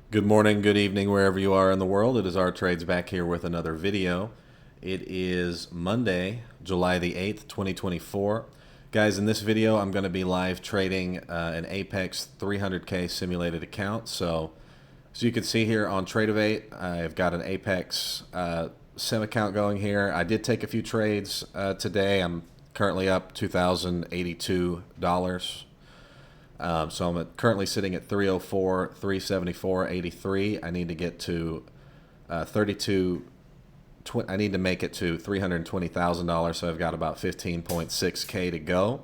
Good morning, good evening, wherever you are in the world. It is our trades back here with another video. It is Monday, July the 8th, 2024. Guys, in this video, I'm going to be live trading an Apex 300K simulated account. So, as you can see here on TradeDay, I've got an Apex sim account going here. I did take a few trades today. I'm currently up $2,082. So I'm currently sitting at 304, 374, 83. I need to get to 32. I need to make it to $320,000. So I've got about 15.6K to go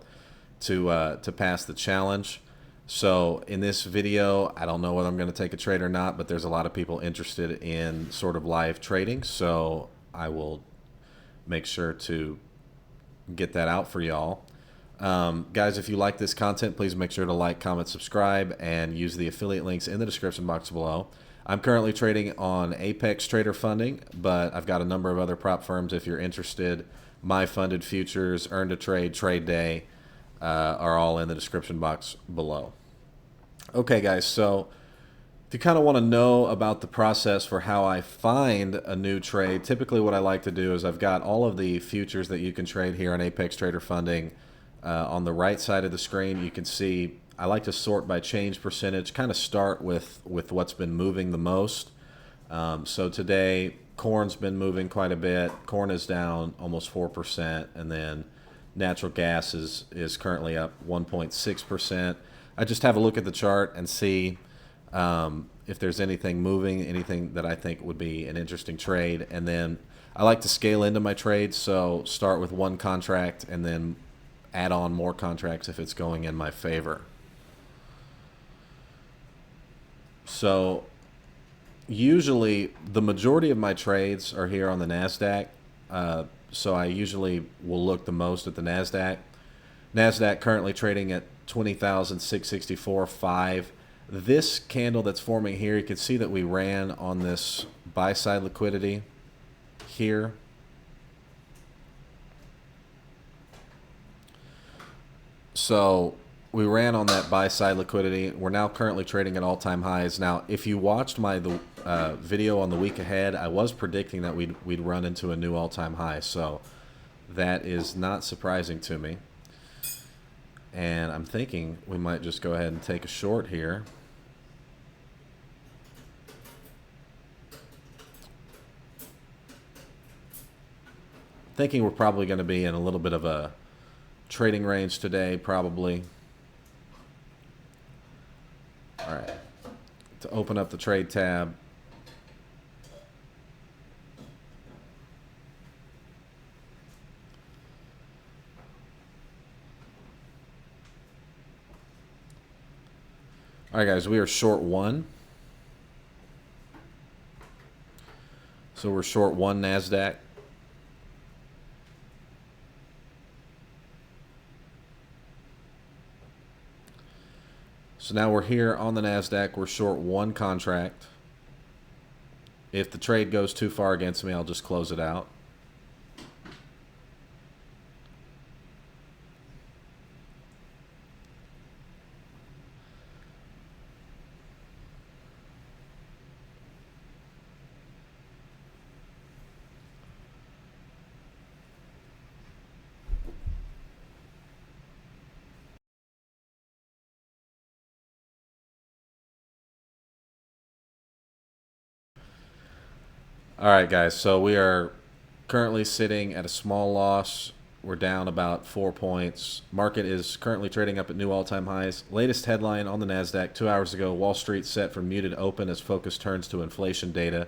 to pass the challenge. So in this video, I don't know whether I'm going to take a trade or not, but there's a lot of people interested in sort of live trading. So I will make sure to get that out for y'all. Guys, if you like this content, please make sure to like, comment, subscribe, and use the affiliate links in the description box below. I'm currently trading on Apex Trader Funding, but I've got a number of other prop firms if you're interested. MyFundedFutures, Earn to Trade, TradeDay are all in the description box below. Okay, guys, so if you kind of want to know about the process for how I find a new trade, typically what I like to do is I've got all of the futures that you can trade here on Apex Trader Funding. On the right side of the screen, you can see I like to sort by change percentage, kind of start with what's been moving the most. So today, corn's been moving quite a bit. Corn is down almost 4%, and then natural gas is currently up 1.6%. I just have a look at the chart and see if there's anything moving, anything that I think would be an interesting trade. And then I like to scale into my trades, so start with one contract and then add on more contracts if it's going in my favor. So usually the majority of my trades are here on the NASDAQ. So I usually will look the most at the NASDAQ. NASDAQ currently trading at 20,664.5. This candle that's forming here, you can see that we ran on this buy side liquidity here. So we ran on that buy side liquidity. We're now currently trading at all-time highs. Now, if you watched my video on the week ahead, I was predicting that we'd run into a new all-time high. So that is not surprising to me. And I'm thinking we might just go ahead and take a short here. Thinking we're probably going to be in a little bit of a trading range today, probably. All right, to open up the trade tab. All right, guys, we are short one. So we're short one NASDAQ. So now we're here on the NASDAQ. We're short one contract. If the trade goes too far against me, I'll just close it out. All right, guys, so we are currently sitting at a small loss. We're down about 4 points. Market is currently trading up at new all-time highs. Latest headline on the NASDAQ 2 hours ago, Wall Street set for muted open as focus turns to inflation data.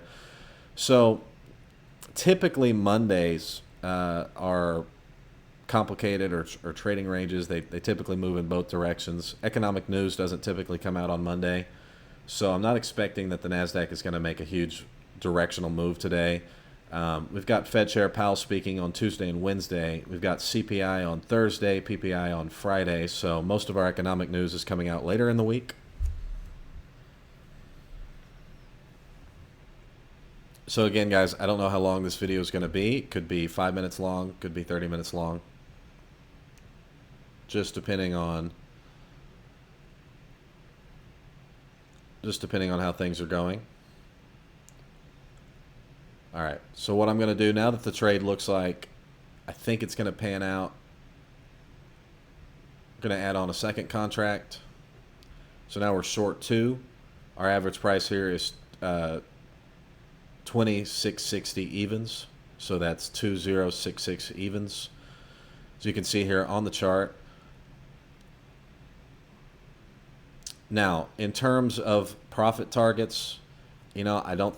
So typically Mondays are complicated or trading ranges. They typically move in both directions. Economic news doesn't typically come out on Monday. So I'm not expecting that the NASDAQ is going to make a huge directional move today. We've got Fed Chair Powell speaking on Tuesday and Wednesday. We've got CPI on Thursday, PPI on Friday. So most of our economic news is coming out later in the week. So again, guys, I don't know how long this video is going to be. It could be 5 minutes long, could be 30 minutes long. Just depending on just depending on how things are going. All right, so what I'm going to do now that the trade looks like I think it's going to pan out, I'm going to add on a second contract. So now we're short 2. Our average price here is 2660 evens. So that's 2066 evens. So you can see here on the chart. Now, in terms of profit targets, you know, I know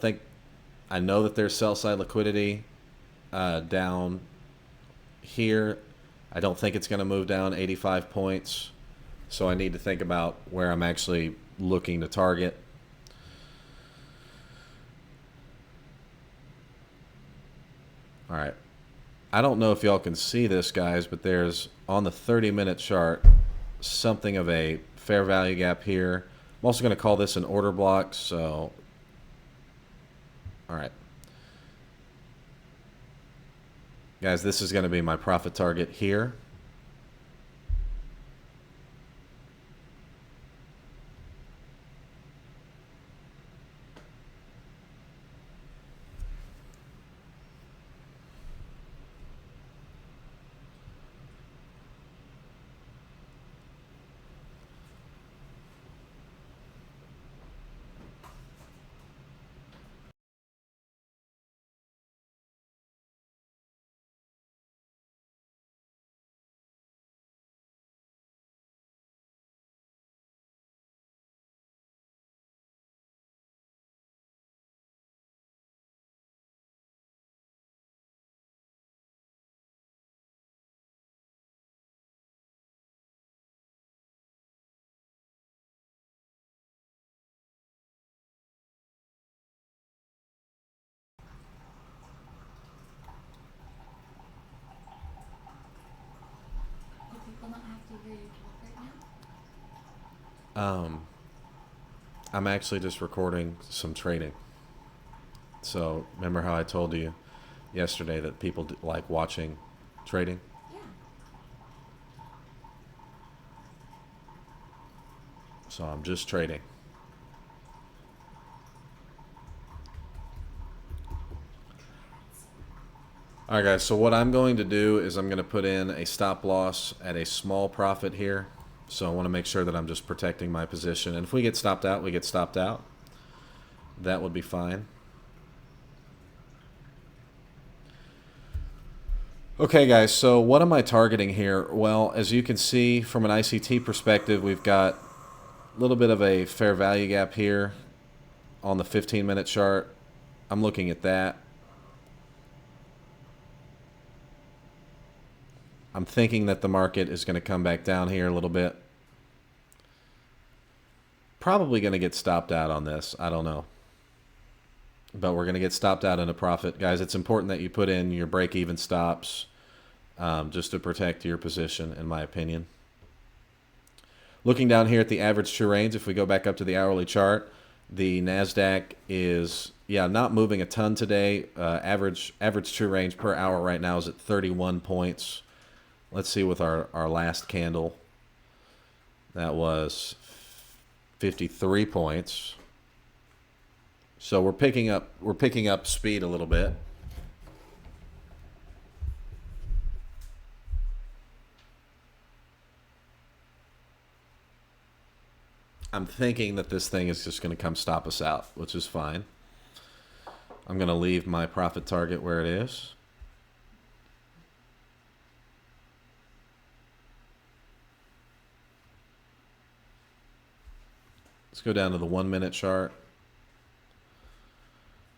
that there's sell side liquidity down here. I don't think it's going to move down 85 points. So I need to think about where I'm actually looking to target. All right. I don't know if y'all can see this, guys, but there's on the 30-minute chart something of a fair value gap here. I'm also going to call this an order block. So, all right. Guys, this is going to be my profit target here. I'm actually just recording some trading. So remember how I told you yesterday that people like watching trading? Yeah. So I'm just trading. All right, guys, so what I'm going to do is I'm going to put in a stop loss at a small profit here. So I want to make sure that I'm just protecting my position. And if we get stopped out, we get stopped out. That would be fine. Okay, guys, so what am I targeting here? Well, as you can see from an ICT perspective, we've got a little bit of a fair value gap here on the 15-minute chart. I'm looking at that. I'm thinking that the market is going to come back down here a little bit. Probably going to get stopped out on this. I don't know. But we're going to get stopped out in a profit. Guys, it's important that you put in your break-even stops just to protect your position, in my opinion. Looking down here at the average true range, if we go back up to the hourly chart, the NASDAQ is, not moving a ton today. Average true range per hour right now is at 31 points. Let's see with our last candle. That was 53 points. So we're picking up speed a little bit. I'm thinking that this thing is just going to come stop us out, which is fine. I'm going to leave my profit target where it is. Let's go down to the 1-minute chart.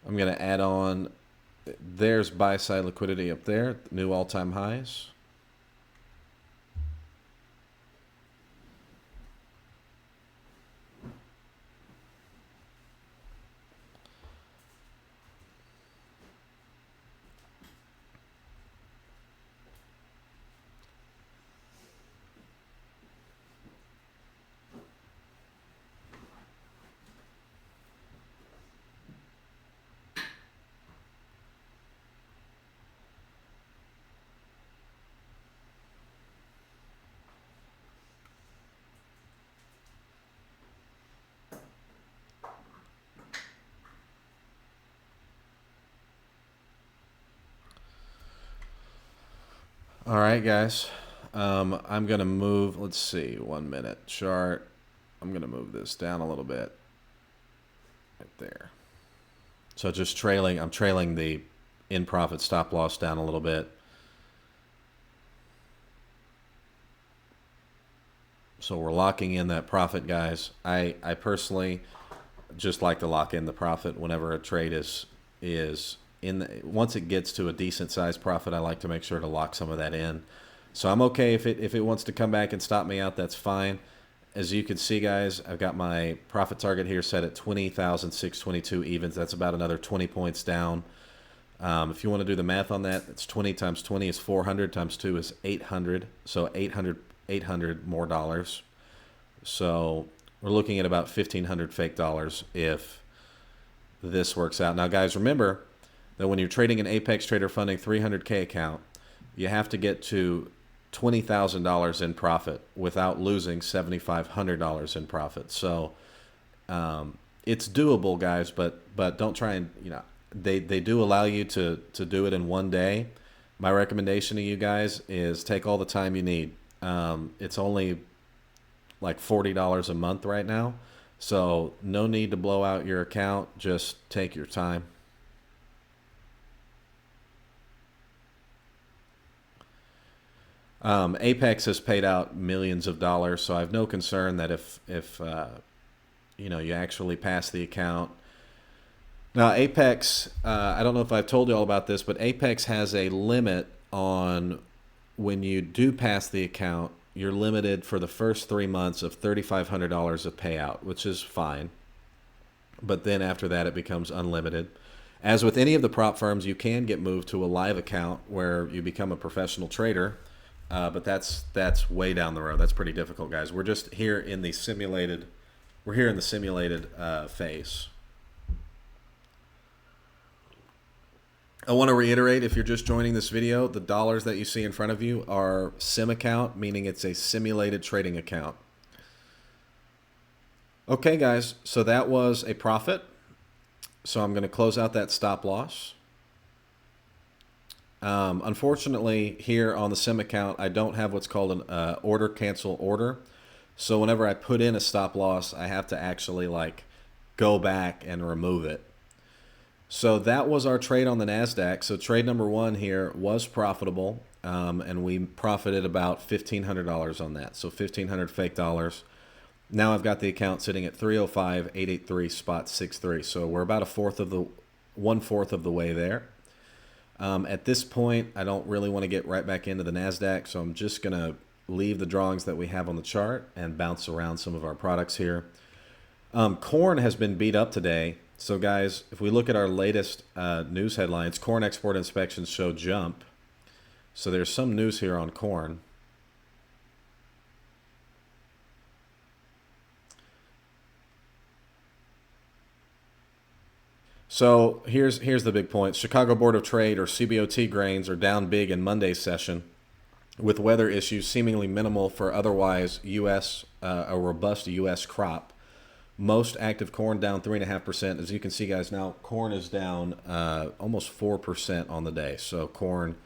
I'm going to add on, there's buy side liquidity up there, new all-time highs. All right, guys. I'm going to move, let's see, 1 minute chart. I'm going to move this down a little bit. Right there. So just trailing, I'm trailing the in profit stop loss down a little bit. So we're locking in that profit, guys. I personally just like to lock in the profit whenever a trade is in the, once it gets to a decent sized profit, I like to make sure to lock some of that in. So I'm okay if it wants to come back and stop me out, that's fine. As you can see, guys, I've got my profit target here set at 20,622 evens. That's about another 20 points down. If you want to do the math on that, it's 20 times 20 is 400 times 2 is 800. So 800 more dollars. So we're looking at about 1,500 fake dollars if this works out. Now, guys, remember that when you're trading an Apex Trader Funding 300K account, you have to get to $20,000 in profit without losing $7,500 in profit. So it's doable, guys, but don't try and, they do allow you to do it in one day. My recommendation to you guys is take all the time you need. It's only like $40 a month right now. So no need to blow out your account. Just take your time. Apex has paid out millions of dollars, so I have no concern that if you actually pass the account. Now Apex, I don't know if I've told you all about this, but Apex has a limit on when you do pass the account. You're limited for the first 3 months of $3,500 of payout, which is fine. But then after that, it becomes unlimited. As with any of the prop firms, you can get moved to a live account where you become a professional trader. But that's way down the road. That's pretty difficult, guys. We're just here in the simulated. We're here in the simulated phase. I want to reiterate, if you're just joining this video, the dollars that you see in front of you are sim account, meaning it's a simulated trading account. Okay, guys. So that was a profit. So I'm going to close out that stop loss. Unfortunately, here on the sim account, I don't have what's called an order cancel order. So whenever I put in a stop loss, I have to actually go back and remove it. So that was our trade on the NASDAQ. So trade number 1 here was profitable, and we profited about $1,500 on that. So 1,500 fake dollars. Now I've got the account sitting at 305,883 spot 63. So we're about 1/4 of the way there. At this point, I don't really want to get right back into the NASDAQ, so I'm just going to leave the drawings that we have on the chart and bounce around some of our products here. Corn has been beat up today. So guys, if we look at our latest news headlines, corn export inspections show jump. So there's some news here on corn. So here's the big point. Chicago Board of Trade, or CBOT grains, are down big in Monday's session, with weather issues seemingly minimal for otherwise a robust U.S. crop. Most active corn down 3.5%. As you can see, guys, now corn is down almost 4% on the day. So corn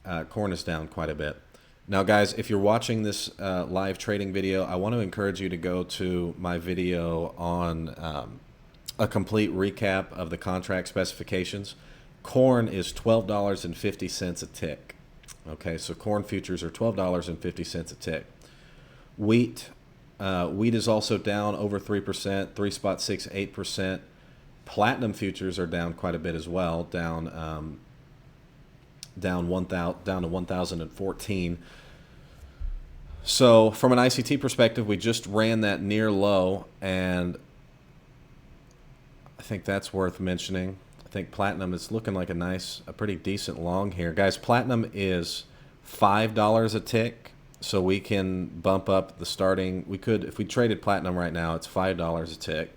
is down quite a bit. Now, guys, if you're watching this live trading video, I want to encourage you to go to my video on a complete recap of the contract specifications. Corn is $12.50 a tick. Okay, so corn futures are $12.50 a tick. Wheat is also down over 3%, 3.68%. Platinum futures are down quite a bit as well, down to 1,014. So from an ICT perspective, we just ran that near low, and I think that's worth mentioning. I think platinum is looking like a pretty decent long here. Guys, platinum is $5 a tick, so we can bump up the starting. We could, if we traded platinum right now, it's $5 a tick.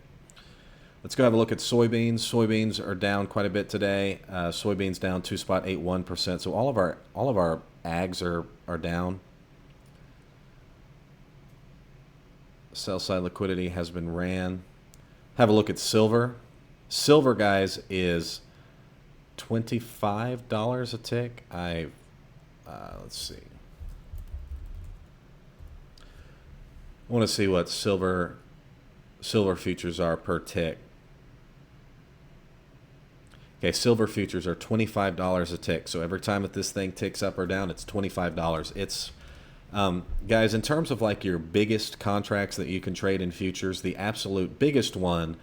Let's go have a look at soybeans. Soybeans are down quite a bit today. Soybeans down 2.81%. So all of our ags are down. Sell side liquidity has been ran. Have a look at silver. Silver, guys, is $25 a tick. I Let's see. I want to see what silver futures are per tick. Okay, silver futures are $25 a tick. So every time that this thing ticks up or down, it's $25. It's guys, in terms of like your biggest contracts that you can trade in futures, the absolute biggest one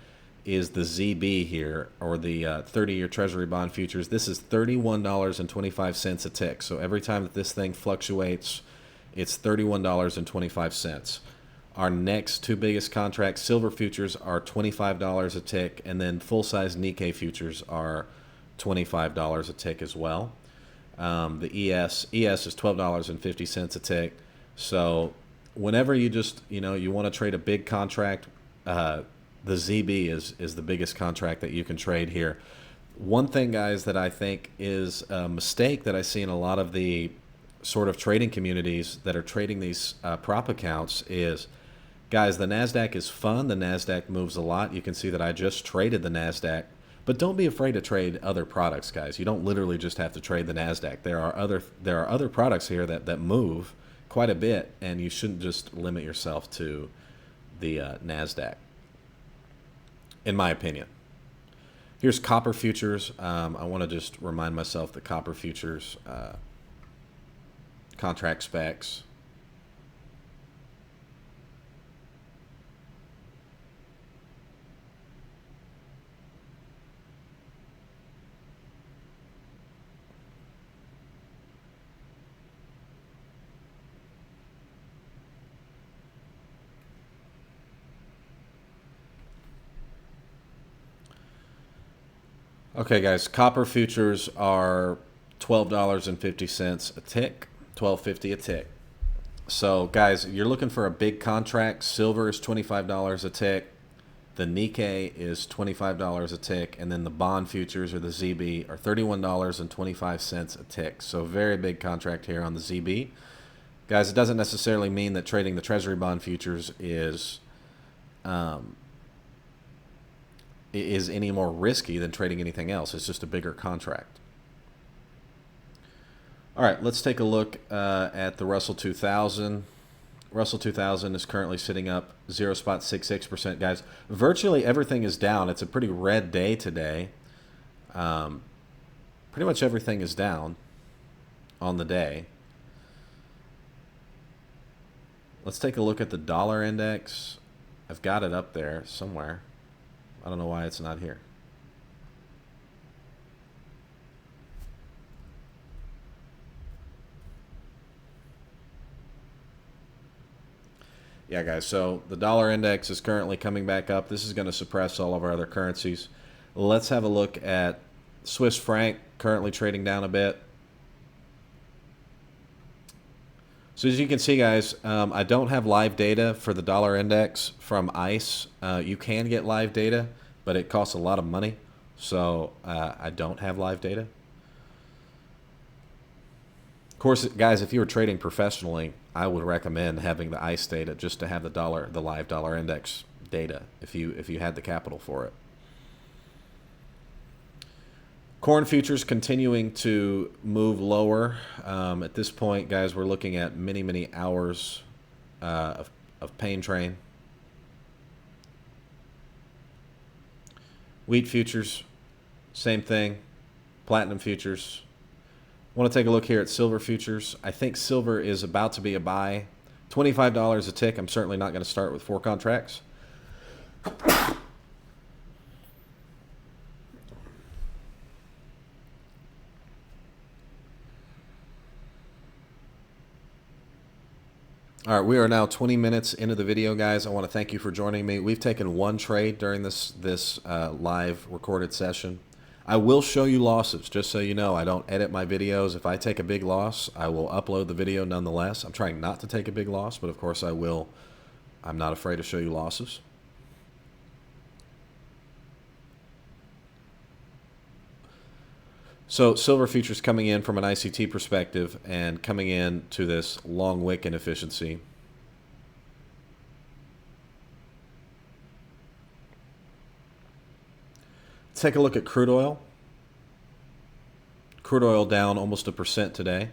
is the ZB here, or the 30-year Treasury bond futures. This is $31.25 a tick. So every time that this thing fluctuates, it's $31.25. Our next two biggest contracts, silver futures, are $25 a tick, and then full-size Nikkei futures are $25 a tick as well. The ES is $12.50 a tick. So whenever you just, you want to trade a big contract, the ZB is the biggest contract that you can trade here. One thing, guys, that I think is a mistake that I see in a lot of the sort of trading communities that are trading these prop accounts is, guys, the NASDAQ is fun. The NASDAQ moves a lot. You can see that I just traded the NASDAQ. But don't be afraid to trade other products, guys. You don't literally just have to trade the NASDAQ. There are other products here that move quite a bit, and you shouldn't just limit yourself to the NASDAQ, in my opinion. Here's copper futures. I want to just remind myself the copper futures contract specs. Okay, guys, copper futures are $12.50 a tick, $12.50 a tick. So, guys, you're looking for a big contract. Silver is $25 a tick. The Nikkei is $25 a tick, and then the bond futures, or the ZB, are $31.25 a tick. So, very big contract here on the ZB. Guys, it doesn't necessarily mean that trading the Treasury bond futures is any more risky than trading anything else. It's just a bigger contract. All right, let's take a look at the Russell 2000. Russell 2000 is currently sitting up 0.66%, guys. Virtually everything is down. It's a pretty red day today. Pretty much everything is down on the day. Let's take a look at the dollar index. I've got it up there somewhere. I don't know why it's not here. Yeah, guys, so the dollar index is currently coming back up. This is going to suppress all of our other currencies. Let's have a look at Swiss franc, currently trading down a bit. So as you can see, guys, I don't have live data for the dollar index from ICE. You can get live data, but it costs a lot of money. So I don't have live data. Of course, guys, if you were trading professionally, I would recommend having the ICE data just to have the live dollar index data if you had the capital for it. Corn futures continuing to move lower. At this point, guys, we're looking at many hours of pain train. Wheat futures, same thing. Platinum futures. I want to take a look here at silver futures. I think silver is about to be a buy. $25 a tick. I'm certainly not going to start with 4 contracts. All right, we are now 20 minutes into the video, guys. I want to thank you for joining me. We've taken 1 trade during this live recorded session. I will show you losses, just so you know. I don't edit my videos. If I take a big loss, I will upload the video nonetheless. I'm trying not to take a big loss, but of course I will. I'm not afraid to show you losses. So silver futures coming in from an ICT perspective and coming in to this long wick inefficiency. Let's take a look at crude oil. Crude oil down almost 1% today.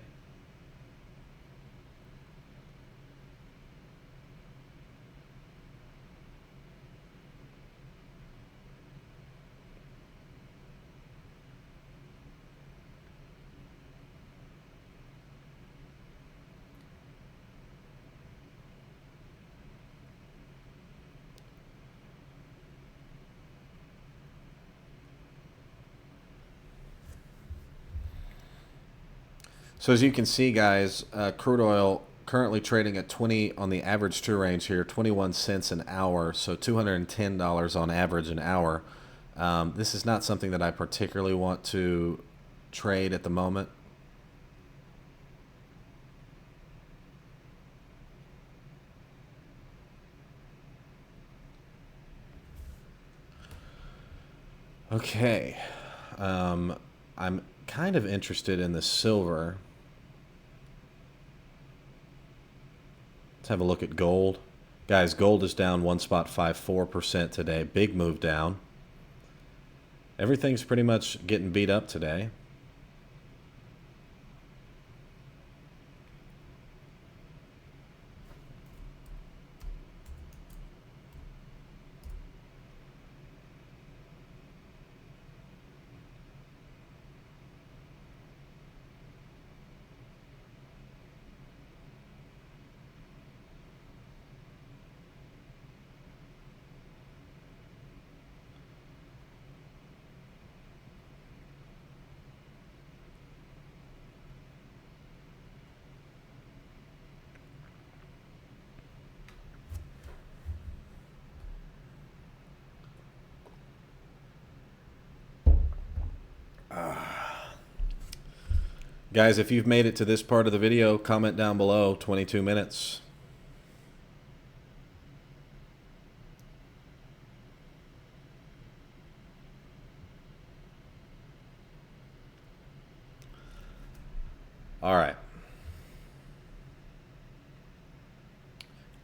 So as you can see, guys, crude oil currently trading at 20 on the average true range here, 21 cents an hour, so $210 on average an hour. This is not something that I particularly want to trade at the moment. Okay, I'm kind of interested in the silver. Let's have a look at gold. Guys, gold is down 1.54% today. Big move down. Everything's pretty much getting beat up today. Guys, if you've made it to this part of the video, comment down below. 22 minutes. All right.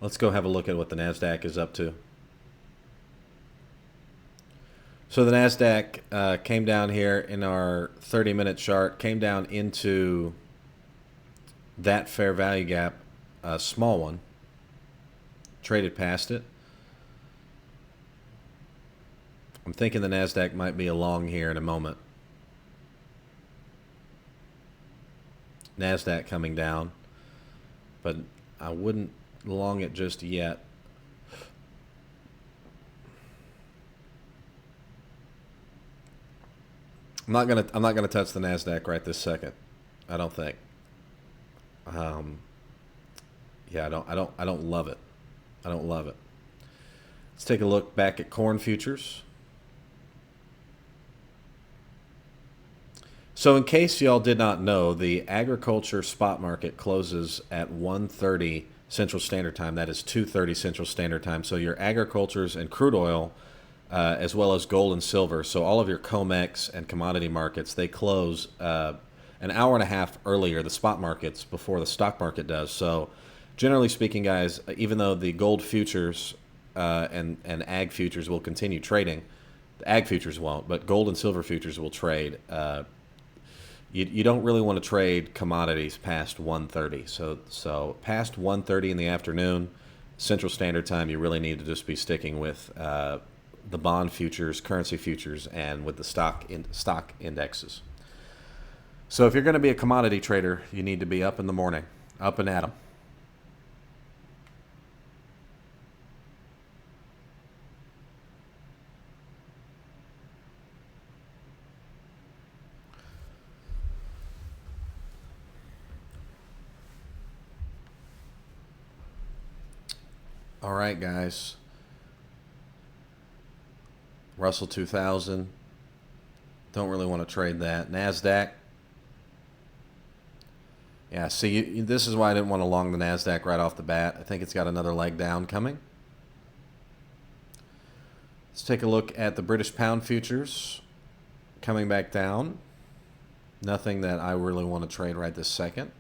Let's go have a look at what the NASDAQ is up to. So the NASDAQ came down here in our 30-minute chart, came down into that fair value gap, a small one, traded past it. I'm thinking the NASDAQ might be along here in a moment. NASDAQ coming down, but I wouldn't long it just yet. I'm not gonna touch the NASDAQ right this second. I don't think. Yeah, I don't love it. I don't love it. Let's take a look back at corn futures. So in case y'all did not know, the agriculture spot market closes at 1:30 Central Standard Time. That is 2:30 Central Standard Time. So your agricultures and crude oil, as well as gold and silver, so all of your COMEX and commodity markets, they close an hour and a half earlier, the spot markets, before the stock market does. So generally speaking, guys, even though the gold futures and ag futures will continue trading, the ag futures won't, but gold and silver futures will trade. You don't really want to trade commodities past 1:30. So past 1:30 in the afternoon, Central Standard Time, you really need to just be sticking with the bond futures, currency futures, and with the stock indexes. So if you're going to be a commodity trader, you need to be up in the morning, up and at 'em. All right, guys. Russell 2000. Don't really want to trade that. NASDAQ. Yeah, see, this is why I didn't want to long the NASDAQ right off the bat. I think it's got another leg down coming. Let's take a look at the British pound futures coming back down. Nothing that I really want to trade right this second.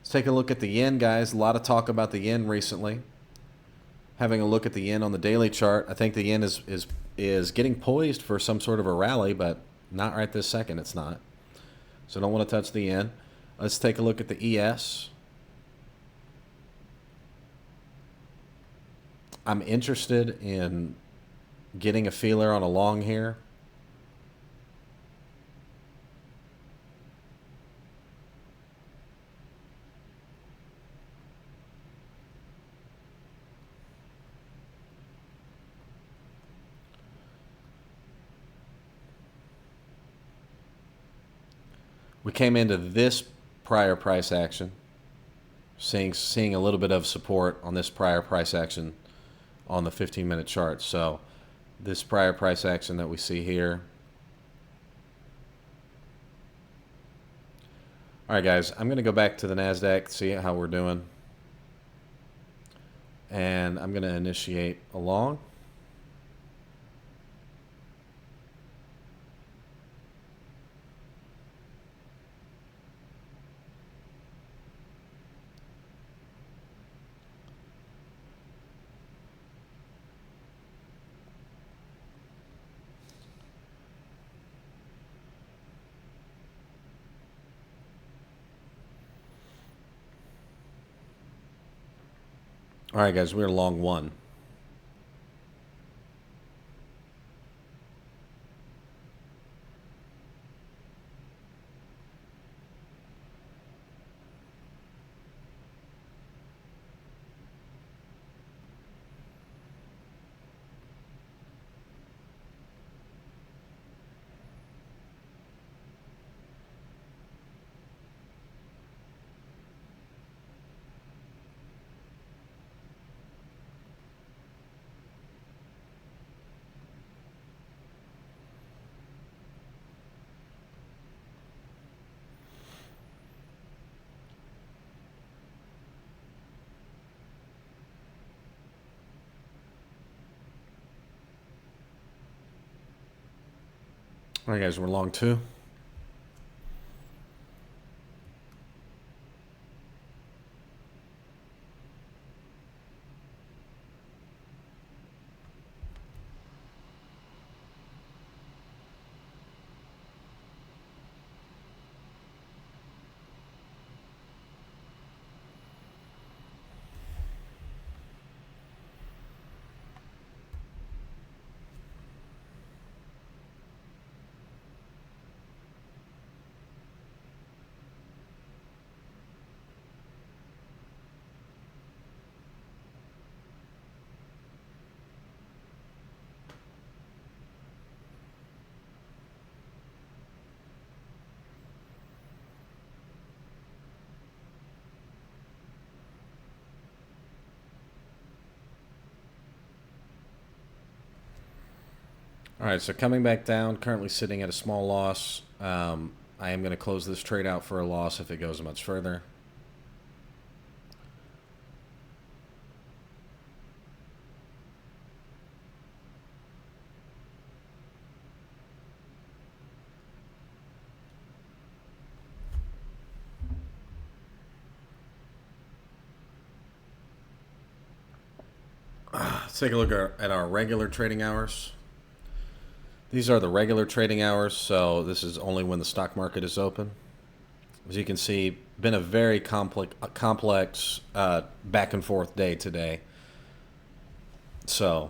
Let's take a look at the yen, guys. A lot of talk about the yen recently. Having a look at the yen on the daily chart, I think the yen is getting poised for some sort of a rally, but not right this second. It's not. So don't want to touch the yen. Let's take a look at the ES. I'm interested in getting a feeler on a long here. We came into this prior price action, seeing a little bit of support on this prior price action on the 15-minute chart. So this prior price action that we see here. All right, guys, I'm going to go back to the NASDAQ, see how we're doing. And I'm going to initiate a long. All right, guys, we're long one. All right, guys, we're long two. All right, so coming back down, currently sitting at a small loss. I am going to close this trade out for a loss if it goes much further. Let's take a look at our regular trading hours. These are the regular trading hours, so this is only when the stock market is open. As you can see, been a very complex back and forth day today. So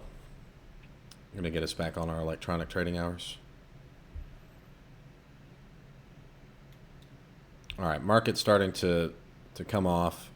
I'm going to get us back on our electronic trading hours. All right, market starting to come off.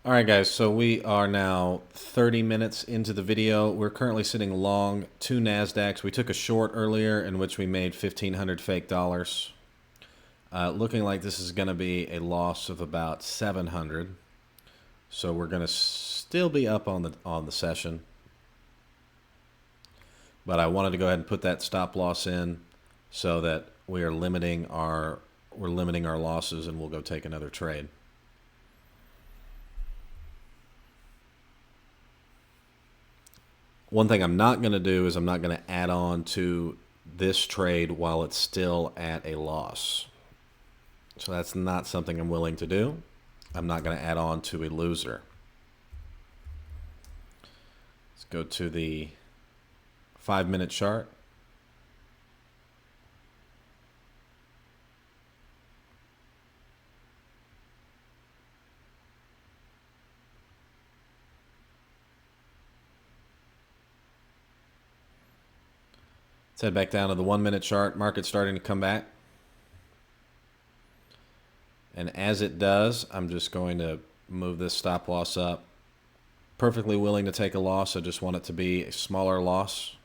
All right, guys, so we are now 30 minutes into the video. We're currently sitting long 2 NASDAQs. We took a short earlier in which we made 1,500 fake dollars. Looking like this is going to be a loss of about 700. So we're going to still be up on the session. But I wanted to go ahead and put that stop loss in so that we are limiting our losses, and we'll go take another trade. One thing I'm not going to do is I'm not going to add on to this trade while it's still at a loss. So that's not something I'm willing to do. I'm not going to add on to a loser. Let's go to the 5-minute chart. Let's head back down to the 1-minute chart. Market's starting to come back. And as it does, I'm just going to move this stop loss up. Perfectly willing to take a loss. I just want it to be a smaller loss.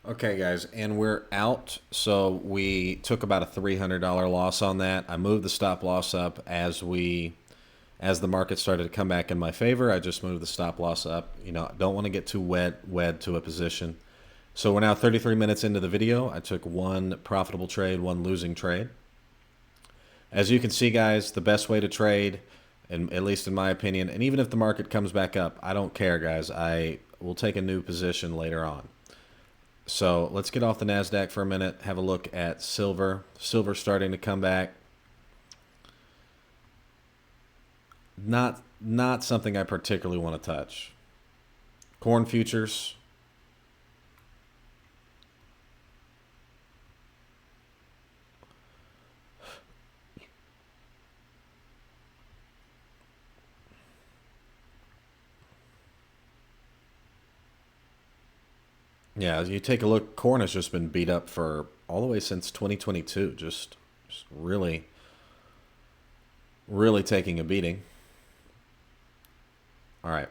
Okay, guys, and we're out. So we took about a $300 loss on that. I moved the stop loss up as the market started to come back in my favor. I just moved the stop loss up. You know, don't want to get too wed to a position. So we're now 33 minutes into the video. I took one profitable trade, one losing trade. As you can see, guys, the best way to trade, and at least in my opinion, and even if the market comes back up, I don't care, guys. I will take a new position later on. So let's get off the NASDAQ for a minute, have a look at silver. Silver starting to come back. Not something I particularly want to touch. Corn futures. Yeah, as you take a look, corn has just been beat up for all the way since 2022. Just really, really taking a beating. All right,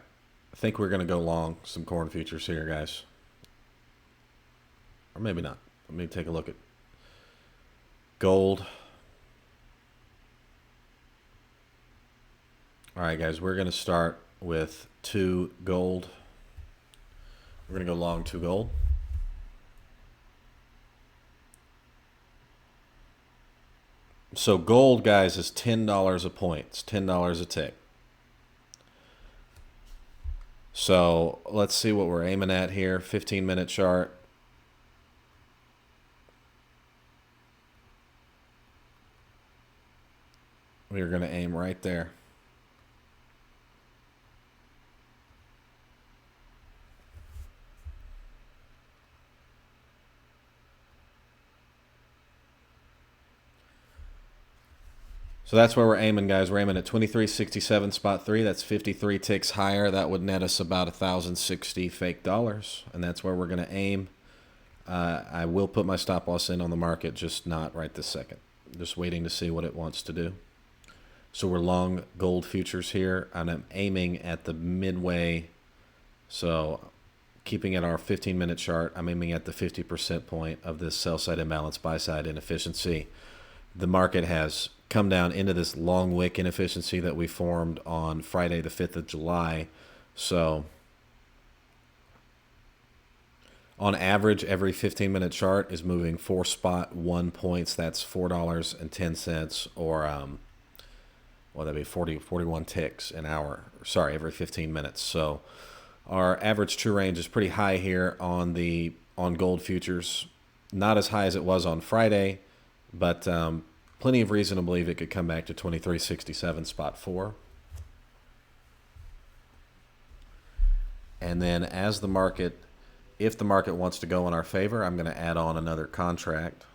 I think we're going to go long some corn futures here, guys. Or maybe not. Let me take a look at gold. All right, guys, we're going to start with 2 gold. We're going to go long 2 gold. So gold, guys, is $10 a point. It's $10 a tick. So let's see what we're aiming at here. 15-minute chart. We're going to aim right there. So that's where we're aiming, guys. We're aiming at 2367 spot 3. That's 53 ticks higher. That would net us about 1,060 fake dollars, and that's where we're going to aim. I will put my stop loss in on the market, just not right this second. Just waiting to see what it wants to do. So we're long gold futures here, and I'm aiming at the midway. So keeping at our 15-minute chart, I'm aiming at the 50% point of this sell-side imbalance, buy-side inefficiency. The market has come down into this long wick inefficiency that we formed on Friday the 5th of July. So on average, every 15-minute chart is moving 4.1 points. That's $4.10, or well, that'd be 41 ticks an hour. Sorry, every 15 minutes. So Our average true range is pretty high here on gold futures. Not as high as it was on Friday, but plenty of reason to believe it could come back to 2367 spot 4. And then as the market, if the market wants to go in our favor, I'm going to add on another contract.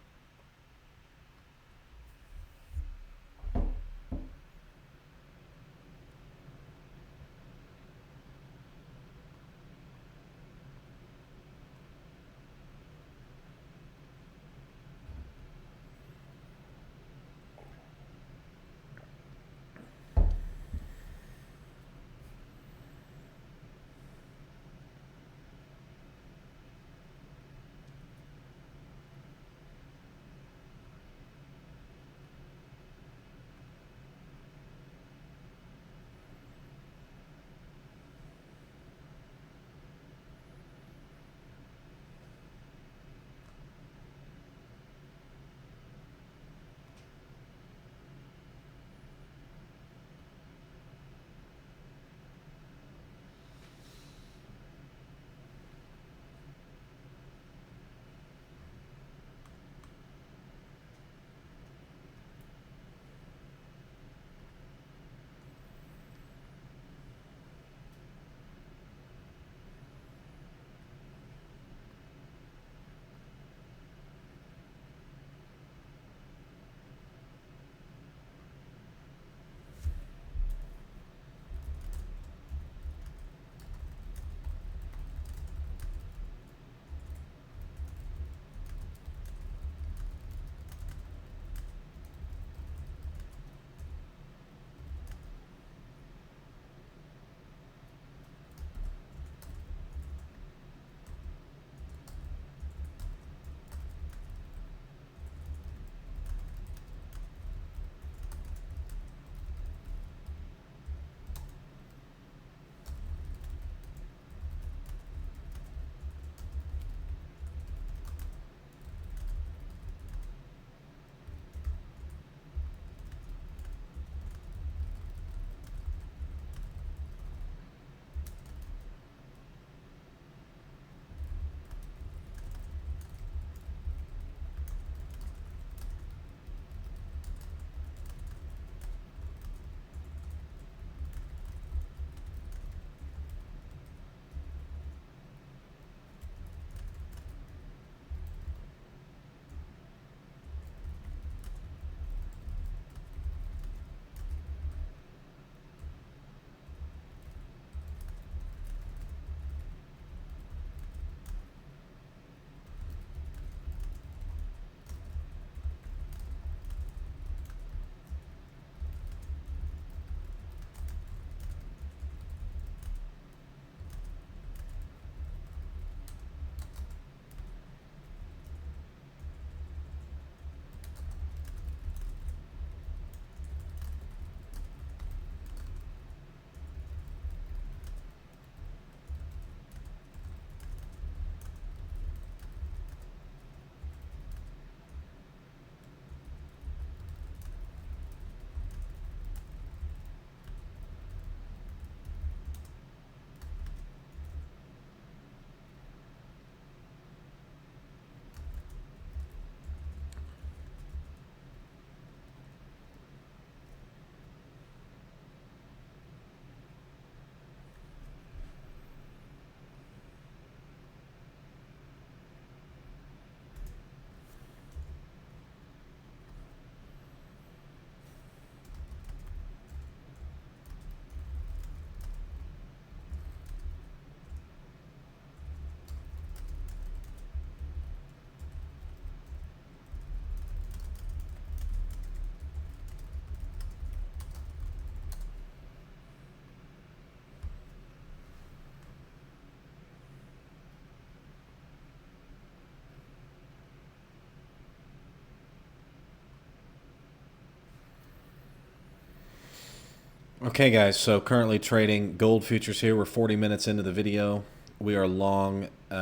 Okay guys, so currently trading gold futures here. We're 40 minutes into the video. We are long we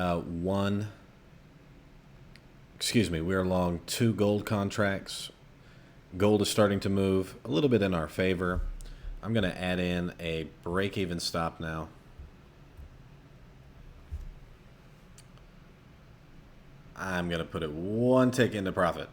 are long 2 gold contracts. Gold is starting to move a little bit in our favor. I'm going to add in a break-even stop now. I'm going to put it one tick into profit.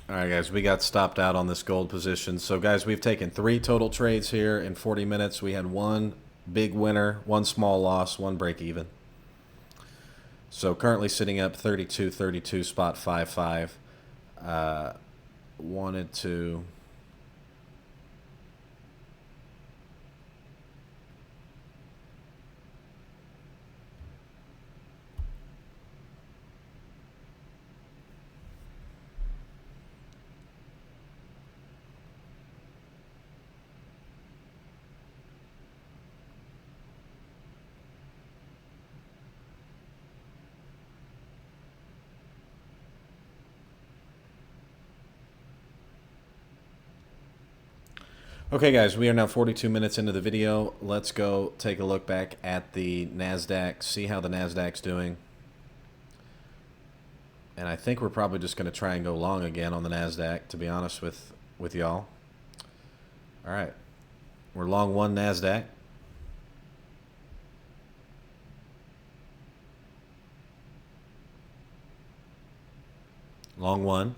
All right, guys, we got stopped out on this gold position. So, guys, we've taken 3 total trades here in 40 minutes. We had 1 big winner, 1 small loss, 1 break even. So, currently sitting up 32.32, spot 55. Wanted to... Okay, guys, we are now 42 minutes into the video. Let's go take a look back at the NASDAQ, see how the NASDAQ's doing. And I think we're probably just going to try and go long again on the NASDAQ, to be honest with y'all. All right. We're long 1 NASDAQ. Long 1.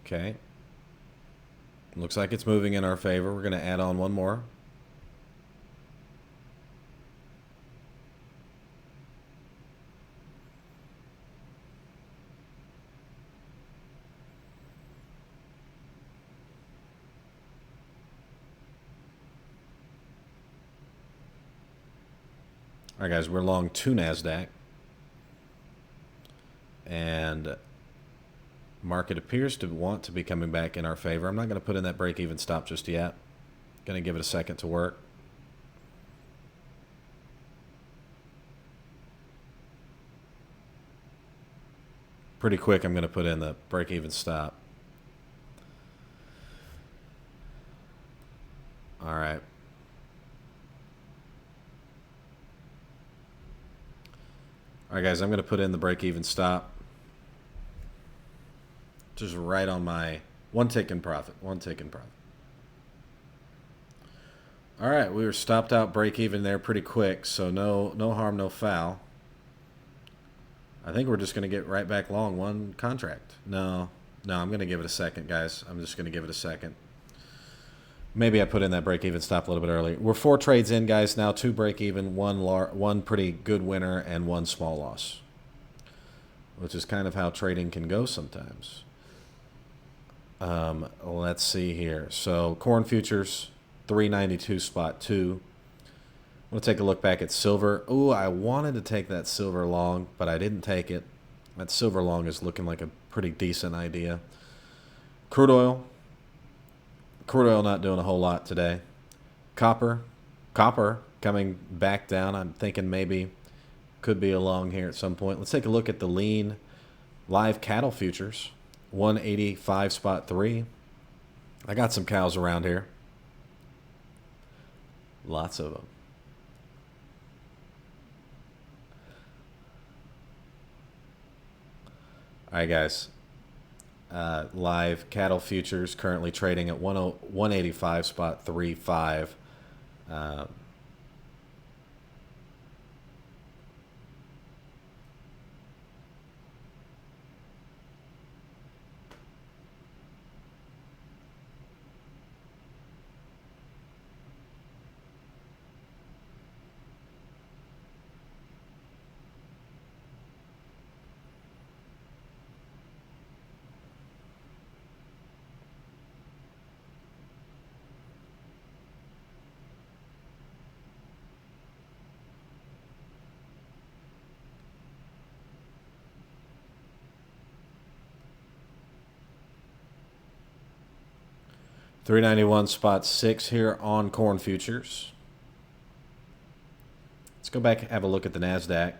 Okay. Looks like it's moving in our favor. We're going to add on 1 more. All right, guys, we're long 2 NASDAQ. And market appears to want to be coming back in our favor. I'm not going to put in that break-even stop just yet. Going to give it a second to work. Pretty quick, I'm going to put in the break-even stop. All right. All right, guys, I'm going to put in the break-even stop. Just right on my 1 tick in profit. 1 tick in profit. All right, we were stopped out break-even there pretty quick, so no harm, no foul. I think we're just going to get right back long 1 contract. No, I'm going to give it a second, guys. I'm just going to give it a second. Maybe I put in that break-even stop a little bit early. We're 4 trades in, guys, now 2 break-even, 1 pretty good winner, and 1 small loss, which is kind of how trading can go sometimes. Let's see here. So corn futures, 392 spot 2. I'm going to take a look back at silver. Ooh, I wanted to take that silver long, but I didn't take it. That silver long is looking like a pretty decent idea. Crude oil not doing a whole lot today. Copper coming back down. I'm thinking maybe could be a long here at some point. Let's take a look at the lean live cattle futures. 185 spot 3. I got some cows around here. Lots of them. All right, guys. Live cattle futures currently trading at 185 spot 35. 391 spot 6 here on corn futures. It's go back and have a look at the NASDAQ.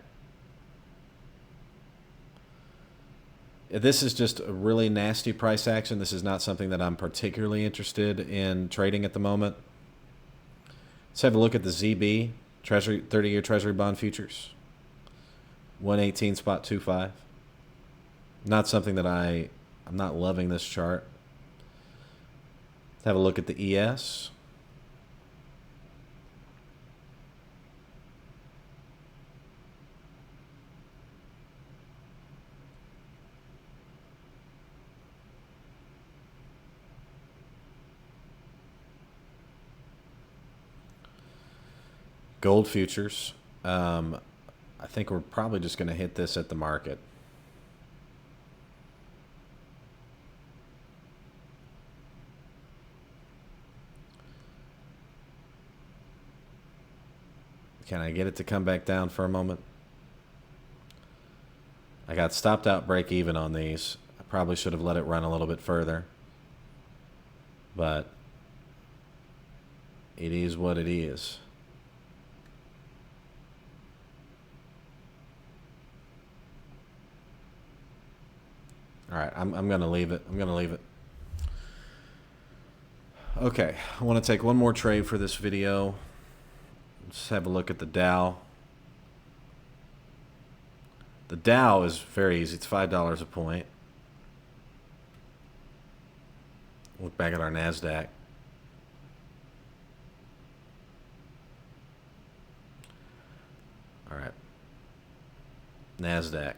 This is just a really nasty price action. This is not something that I'm particularly interested in trading at the moment. Let's have a look at the ZB, Treasury 30-year Treasury bond futures. 118.25. Not something that I'm not loving this chart. Let's have a look at the ES. Gold futures. I think we're probably just going to hit this at the market. Can I get it to come back down for a moment? I got stopped out break even on these. I probably should have let it run a little bit further. But it is what it is. All right, I'm going to leave it. I'm going to leave it. Okay, I want to take one more trade for this video. Let's have a look at the Dow. The Dow is very easy. It's $5 a point. Look back at our NASDAQ. All right. NASDAQ.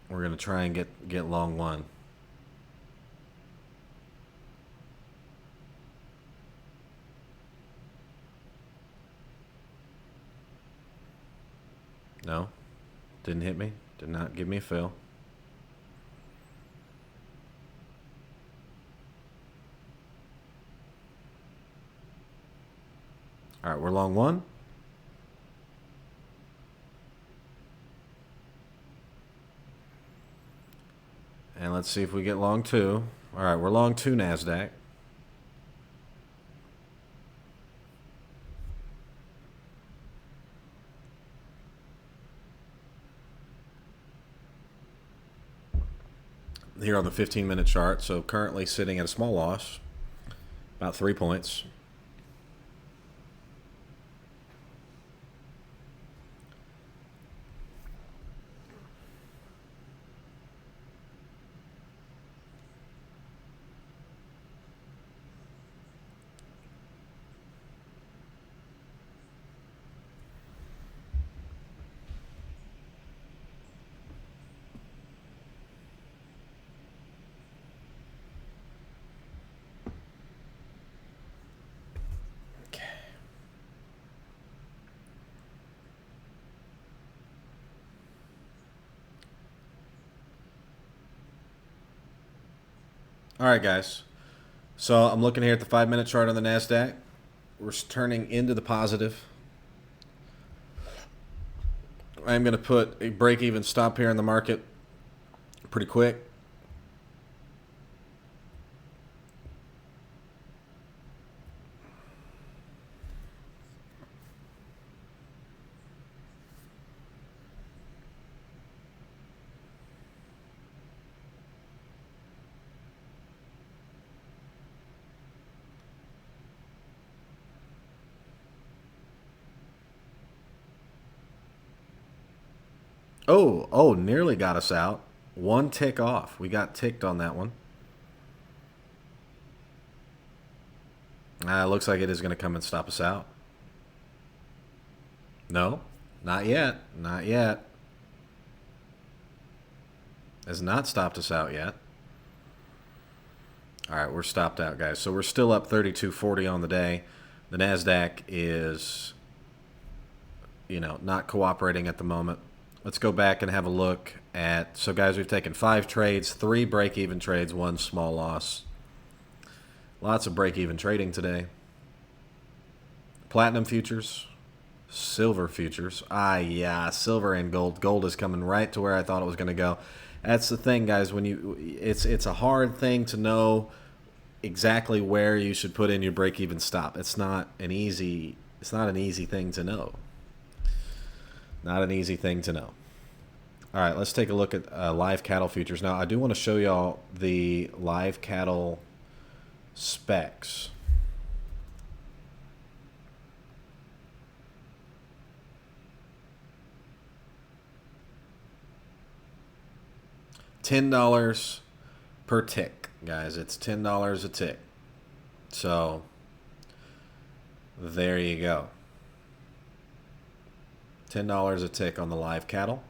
We're going to try and get long one. No, didn't hit me. Did not give me a fill. All right, we're long one. And let's see if we get long two. All right, we're long two NASDAQ. Here on the 15-minute chart, so currently sitting at a small loss, about 3 points. All right, guys. So I'm looking here at the 5-minute chart on the NASDAQ. We're turning into the positive. I'm going to put a break-even stop here in the market pretty quick. Oh, nearly got us out. One tick off. We got ticked on that one. Looks like it is going to come and stop us out. No, not yet. Not yet. Has not stopped us out yet. All right, we're stopped out, guys. So we're still up 32.40 on the day. The NASDAQ is, not cooperating at the moment. Let's go back and have a look at, so guys, we've taken 5 trades, 3 break-even trades, 1 small loss. Lots of break-even trading today. Platinum futures, silver futures. Yeah, silver and gold. Gold is coming right to where I thought it was going to go. That's the thing, guys. When it's a hard thing to know exactly where you should put in your break-even stop. It's not an easy thing to know. Not an easy thing to know. All right, let's take a look at live cattle futures. Now, I do want to show y'all the live cattle specs. $10 per tick, guys. It's $10 a tick. So there you go. $10 a tick on the live cattle.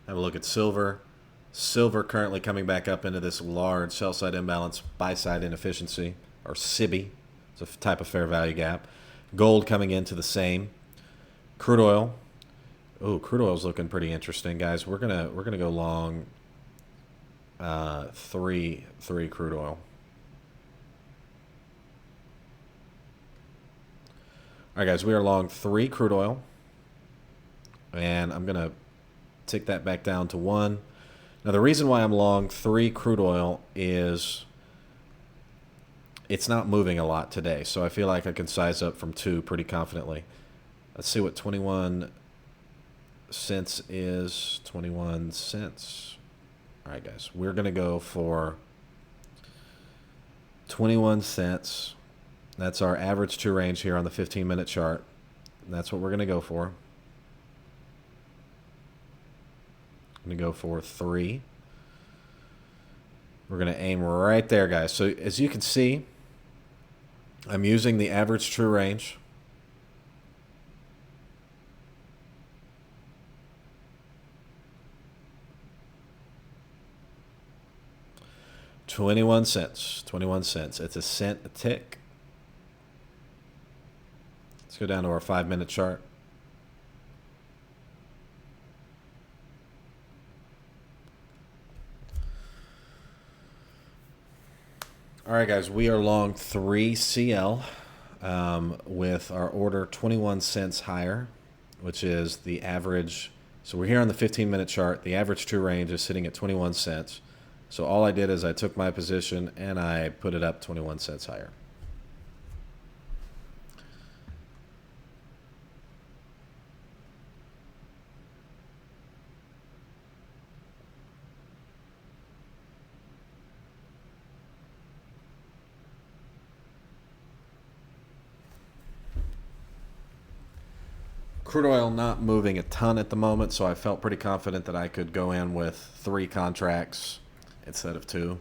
Have a look at silver. Silver currently coming back up into this large sell-side imbalance, buy-side inefficiency, or SIBI. It's a type of fair value gap. Gold coming into the same. Crude oil. Oh, crude oil's looking pretty interesting, guys. We're gonna go long three crude oil. All right, guys, we are long 3 crude oil, and I'm gonna take that back down to 1. Now, the reason why I'm long 3 crude oil is it's not moving a lot today, so I feel like I can size up from 2 pretty confidently. Let's see what 21 cents is. 21 cents. All right, guys, we're going to go for 21 cents. That's our average 2 range here on the 15-minute chart. That's what we're going to go for. I'm going to go for 3. We're going to aim right there, guys. So as you can see, I'm using the average true range. $0.21. 21 cents. It's a cent a tick. Let's go down to our 5-minute chart. All right, guys, we are long 3 CL with our order 21 cents higher, which is the average. So we're here on the 15-minute chart. The average true range is sitting at 21 cents. So all I did is I took my position and I put it up 21 cents higher. Crude oil not moving a ton at the moment, so I felt pretty confident that I could go in with 3 contracts instead of 2.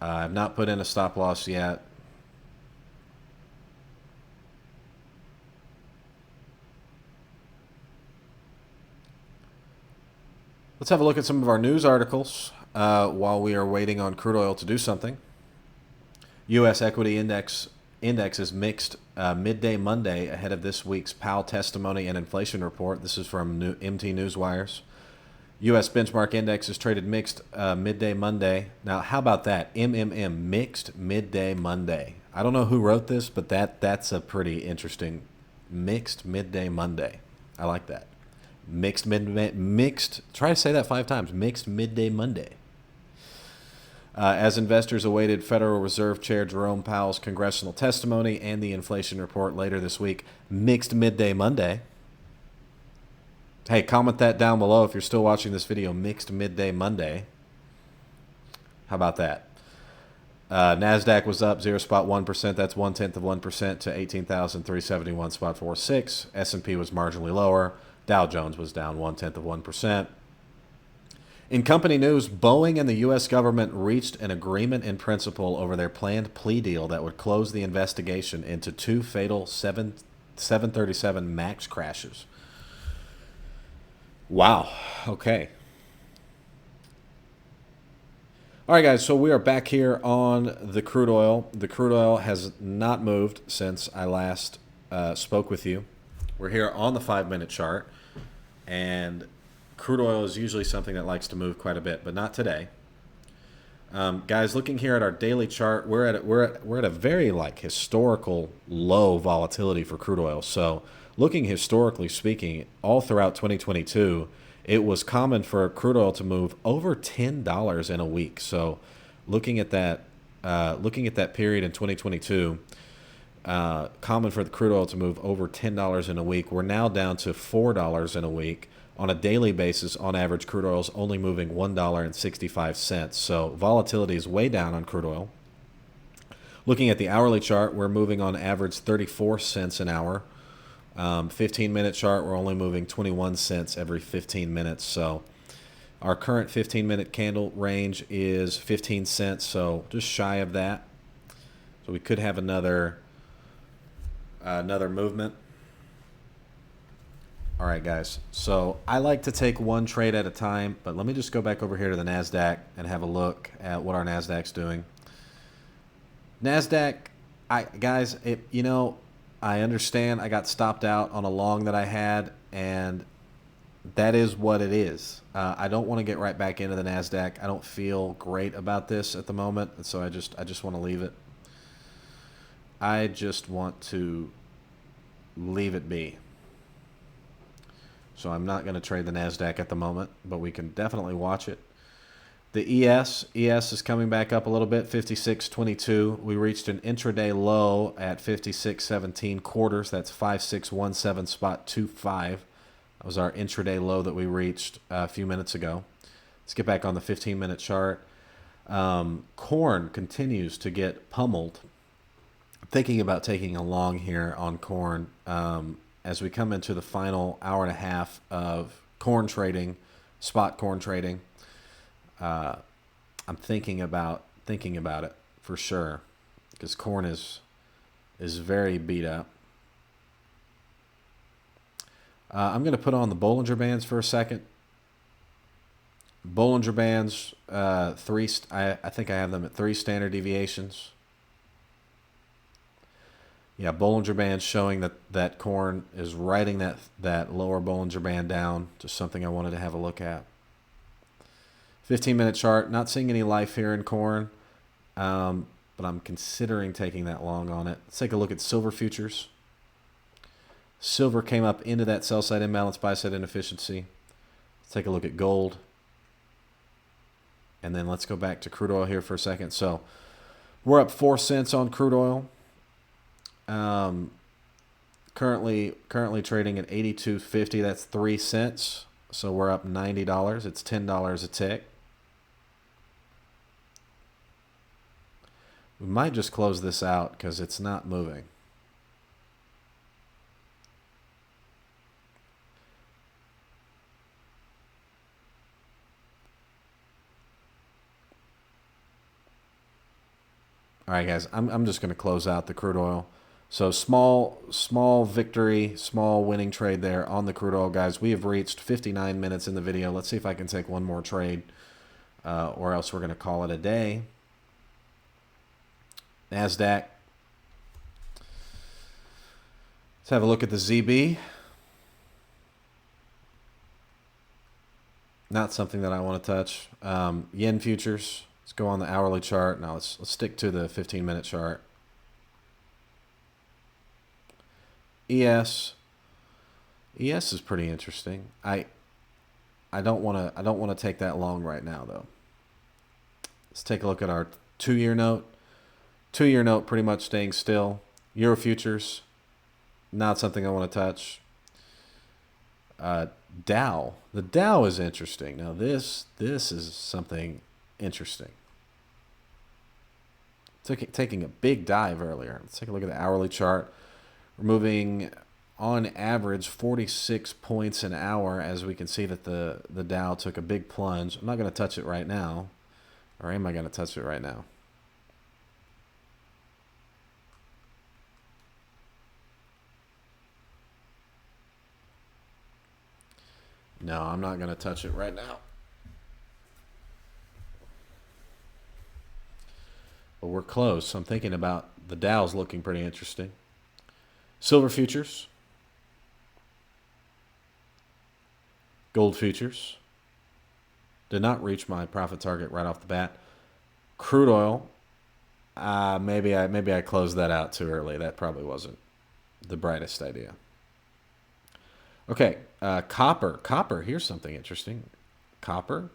I've not put in a stop loss yet. Let's have a look at some of our news articles while we are waiting on crude oil to do something. U.S. equity index is mixed midday Monday ahead of this week's Powell testimony and inflation report. This is from MT Newswires. U.S. benchmark index is traded mixed midday Monday. Now, how about that? Mixed midday Monday. I don't know who wrote this, but that's a pretty interesting mixed midday Monday. I like that. Mixed. Try to say that 5 times. Mixed midday Monday. As investors awaited Federal Reserve Chair Jerome Powell's congressional testimony and the inflation report later this week, mixed midday Monday. Hey, comment that down below if you're still watching this video. Mixed midday Monday. How about that? NASDAQ was up 0.1%. That's 0.1% to 18,371.46. S&P was marginally lower. Dow Jones was down 0.1%. In company news, Boeing and the U.S. government reached an agreement in principle over their planned plea deal that would close the investigation into 2 fatal 737 MAX crashes. Wow. Okay. All right, guys, so we are back here on the crude oil. The crude oil has not moved since I last spoke with you. We're here on the 5-minute chart, and crude oil is usually something that likes to move quite a bit, but not today. Guys, looking here at our daily chart, we're at a very like historical low volatility for crude oil. So, looking historically speaking, all throughout 2022, it was common for crude oil to move over $10 in a week. So, looking at that period in 2022, common for the crude oil to move over $10 in a week. We're now down to $4 in a week. On a daily basis, on average, crude oil is only moving $1.65. So volatility is way down on crude oil. Looking at the hourly chart, we're moving on average 34 cents an hour. 15-minute chart, we're only moving 21 cents every 15 minutes. So our current 15-minute candle range is 15 cents, so just shy of that. So we could have another movement. All right, guys. So I like to take one trade at a time, but let me just go back over here to the NASDAQ and have a look at what our NASDAQ's doing. NASDAQ, I understand I got stopped out on a long that I had, and that is what it is. I don't want to get right back into the NASDAQ. I don't feel great about this at the moment, and so I just want to leave it. I just want to leave it be. So I'm not going to trade the NASDAQ at the moment, but we can definitely watch it. The ES is coming back up a little bit, 56.22. We reached an intraday low at 56.17 quarters. That's 5617.25. That was our intraday low that we reached a few minutes ago. Let's get back on the 15-minute chart. Corn continues to get pummeled. Thinking about taking a long here on corn. As we come into the final hour and a half of corn trading, spot corn trading, I'm thinking about it for sure, because corn is very beat up. I'm going to put on the Bollinger Bands for a second. Bollinger Bands, I think I have them at 3 standard deviations. Yeah, Bollinger Band showing that corn is riding that lower Bollinger Band down. Just something I wanted to have a look at. 15-minute chart. Not seeing any life here in corn, but I'm considering taking that long on it. Let's take a look at silver futures. Silver came up into that sell-side imbalance, buy-side inefficiency. Let's take a look at gold. And then let's go back to crude oil here for a second. So we're up 4 cents on crude oil. Currently trading at 82.50. That's 3 cents. So we're up $90. It's $10 a tick. We might just close this out because it's not moving. All right, guys, I'm just going to close out the crude oil. So small victory, small winning trade there on the crude oil, guys. We have reached 59 minutes in the video. Let's see if I can take one more trade, or else we're going to call it a day. NASDAQ. Let's have a look at the ZB. Not something that I want to touch. Yen futures. Let's go on the hourly chart. Now let's stick to the 15-minute chart. ES is pretty interesting. I don't want to take that long right now though. Let's take a look at our 2-year note. 2-year note pretty much staying still. Euro futures, not something I want to touch. Dow. The Dow is interesting. Now this is something interesting. Taking a big dive earlier. Let's take a look at the hourly chart. We're moving on average 46 points an hour, as we can see that the Dow took a big plunge. I'm not going to touch it right now. Or am I going to touch it right now? No, I'm not going to touch it right now. But we're close. So I'm thinking about the Dow's looking pretty interesting. Silver futures, gold futures, did not reach my profit target right off the bat. Crude oil. Maybe I closed that out too early. That probably wasn't the brightest idea. Okay, copper. Copper. Here's something interesting. Copper.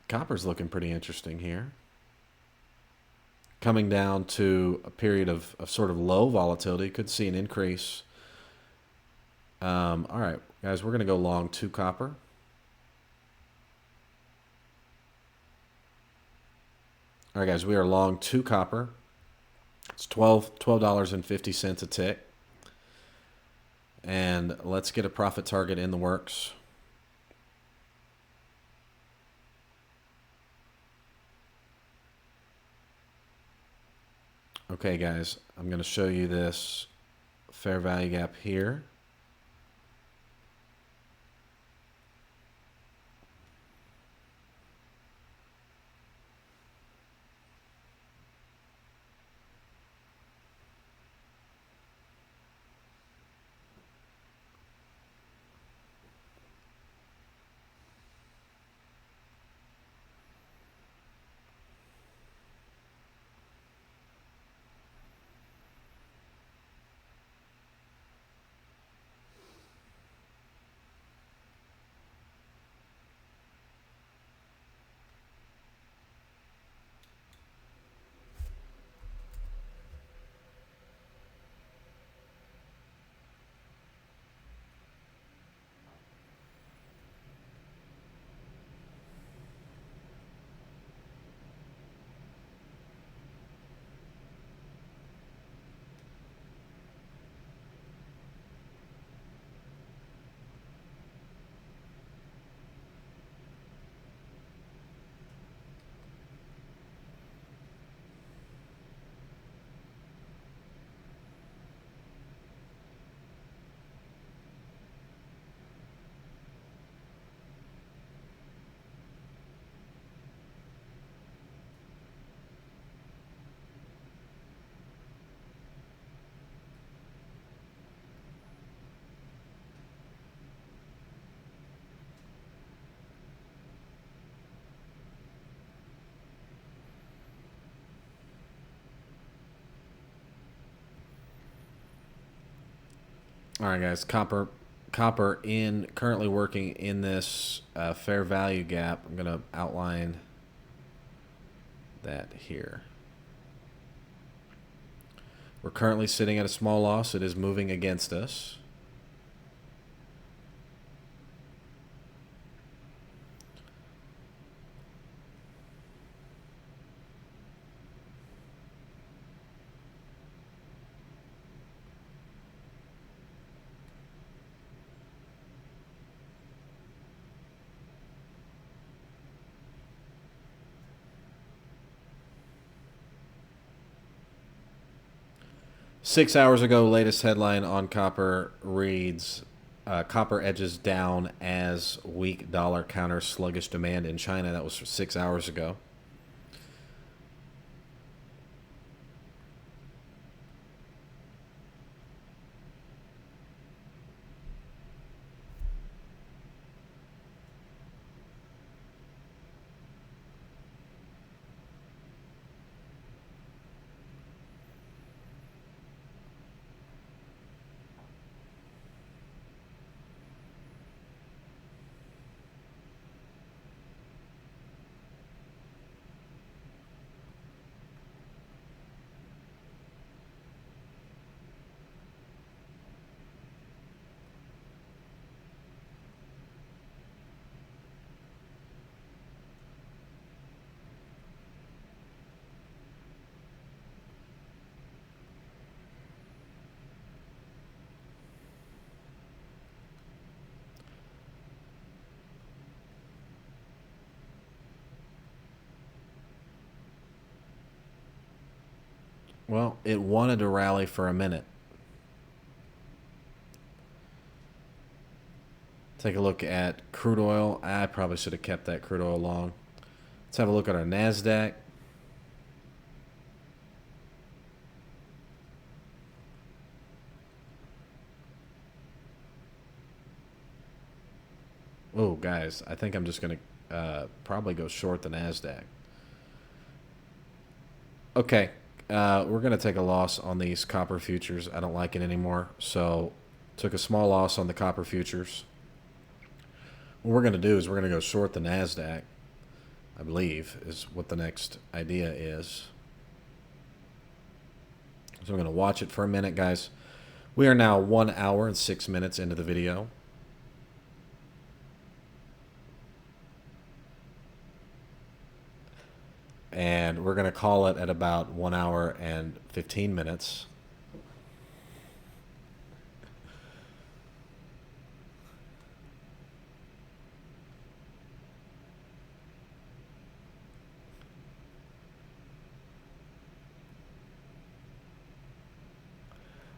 Copper's looking pretty interesting here. Coming down to a period of sort of low volatility. Could see an increase. All right, guys, we're going to go long 2 copper. All right, guys, we are long 2 copper. It's $12.50 a tick. And let's get a profit target in the works. Okay, guys, I'm going to show you this fair value gap here. All right, guys, copper in currently working in this fair value gap. I'm going to outline that here. We're currently sitting at a small loss. It is moving against us. Six hours ago, latest headline on copper reads, copper edges down as weak dollar counters sluggish demand in China. That was 6 hours ago. Well, it wanted to rally for a minute. Take a look at crude oil. I probably should have kept that crude oil long. Let's have a look at our NASDAQ. Oh, guys, I think I'm just going to probably go short the NASDAQ. Okay, we're going to take a loss on these copper futures. I don't like it anymore. So took a small loss on the copper futures. What we're going to do is we're going to go short the NASDAQ, I believe, is what the next idea is. So I'm going to watch it for a minute, guys. We are now 1 hour and 6 minutes into the video. And we're going to call it at about 1 hour and 15 minutes.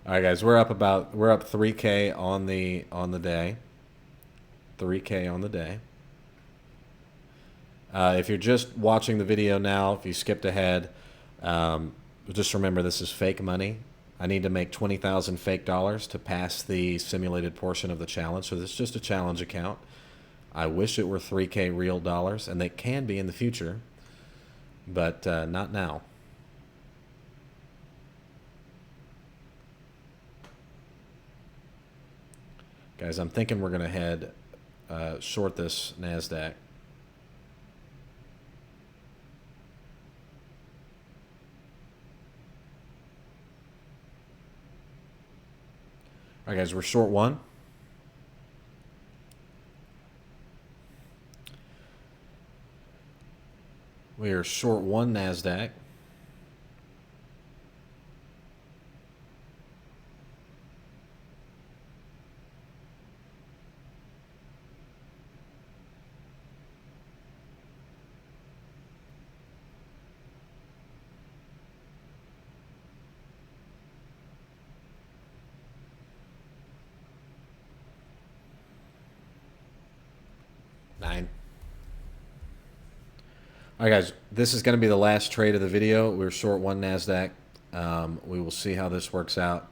All right, guys, we're up 3K on the day. 3K on the day. If you're just watching the video now, if you skipped ahead, just remember this is fake money. I need to make 20,000 fake dollars to pass the simulated portion of the challenge. So this is just a challenge account. I wish it were 3K real dollars, and they can be in the future, but not now. Guys, I'm thinking we're going to head short this NASDAQ. All right, guys, we're short one. We are short one NASDAQ. Nine. All right, guys, this is going to be the last trade of the video. We're short one NASDAQ. We will see how this works out.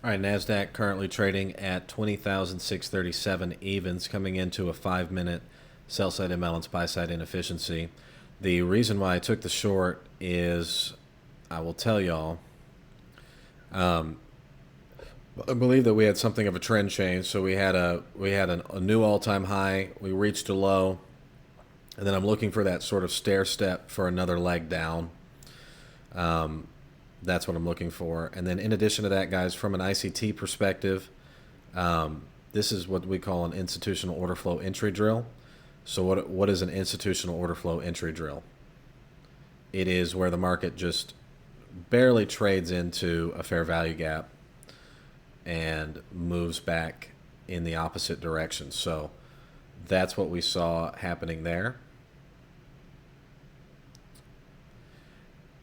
All right, NASDAQ currently trading at 20,637 evens, coming into a 5-minute sell-side imbalance, buy-side inefficiency. The reason why I took the short is, I will tell y'all, I believe that we had something of a trend change. So we had a new all-time high. We reached a low, and then I'm looking for that sort of stair step for another leg down. That's what I'm looking for. And then in addition to that, guys, from an ICT perspective, this is what we call an institutional order flow entry drill. So what is an institutional order flow entry drill? It is where the market just barely trades into a fair value gap and moves back in the opposite direction. So that's what we saw happening there.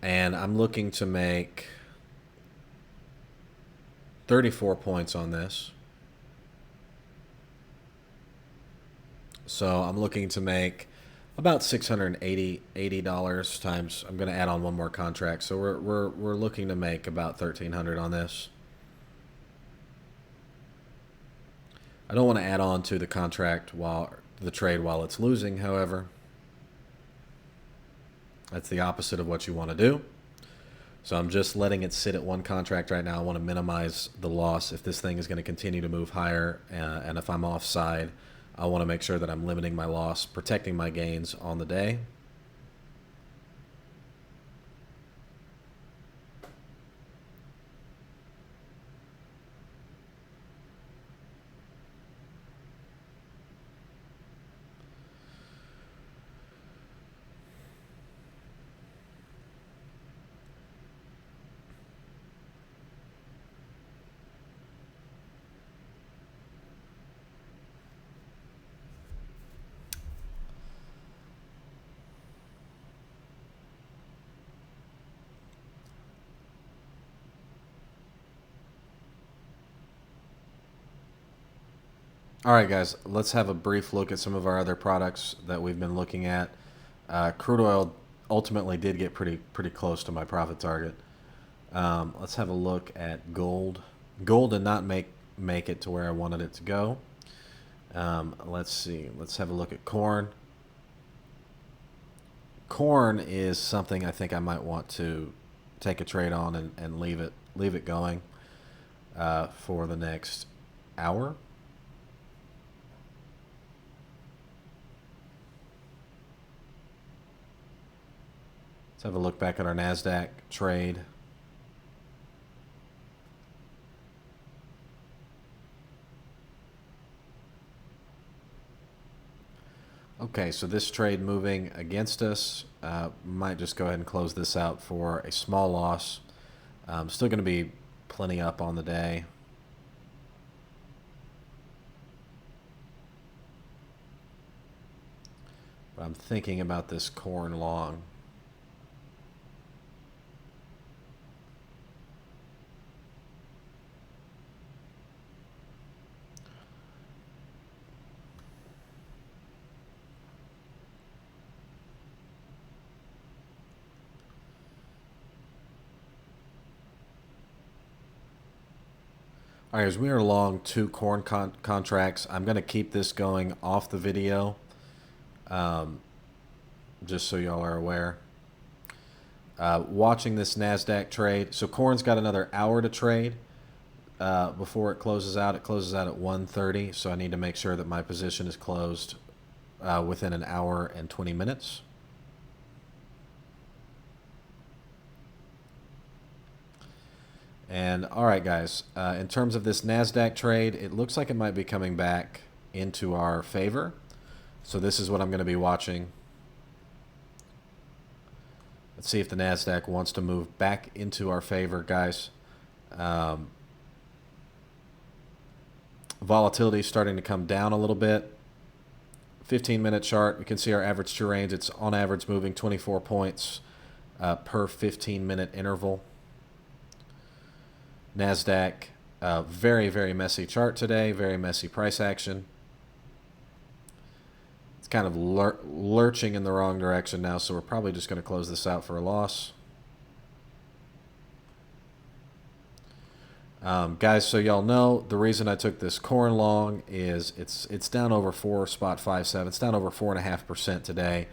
And I'm looking to make 34 points on this. So I'm looking to make about $680 times. I'm going to add on one more contract. So we're looking to make about $1,300 on this. I don't want to add on to the contract while the trade while it's losing, however. That's the opposite of what you want to do. So I'm just letting it sit at one contract right now. I want to minimize the loss if this thing is going to continue to move higher, and if I'm offside, I want to make sure that I'm limiting my loss, protecting my gains on the day. All right, guys, let's have a brief look at some of our other products that we've been looking at. Crude oil ultimately did get pretty close to my profit target. Let's have a look at gold. Gold did not make it to where I wanted it to go. Let's see. Let's have a look at corn. Corn is something I think I might want to take a trade on and leave it going for the next hour. Let's have a look back at our NASDAQ trade. Okay, so this trade moving against us, might just go ahead and close this out for a small loss. Still going to be plenty up on the day. But I'm thinking about this corn long. All right, as we are long 2 corn contracts, I'm going to keep this going off the video, just so y'all are aware. Watching this NASDAQ trade. So corn's got another hour to trade before it closes out. It closes out at 1:30, so I need to make sure that my position is closed within an hour and 20 minutes. And all right, guys, in terms of this NASDAQ trade, it looks like it might be coming back into our favor. So this is what I'm going to be watching. Let's see if the NASDAQ wants to move back into our favor, guys. Volatility is starting to come down a little bit. 15-minute chart, we can see our average true range. It's on average moving 24 points per 15-minute interval. NASDAQ, very messy chart today, very messy price action. It's kind of lurching in the wrong direction now, so we're probably just going to close this out for a loss. Guys, so y'all know the reason I took this corn long is it's down over 4.57. It's down over 4.5% today.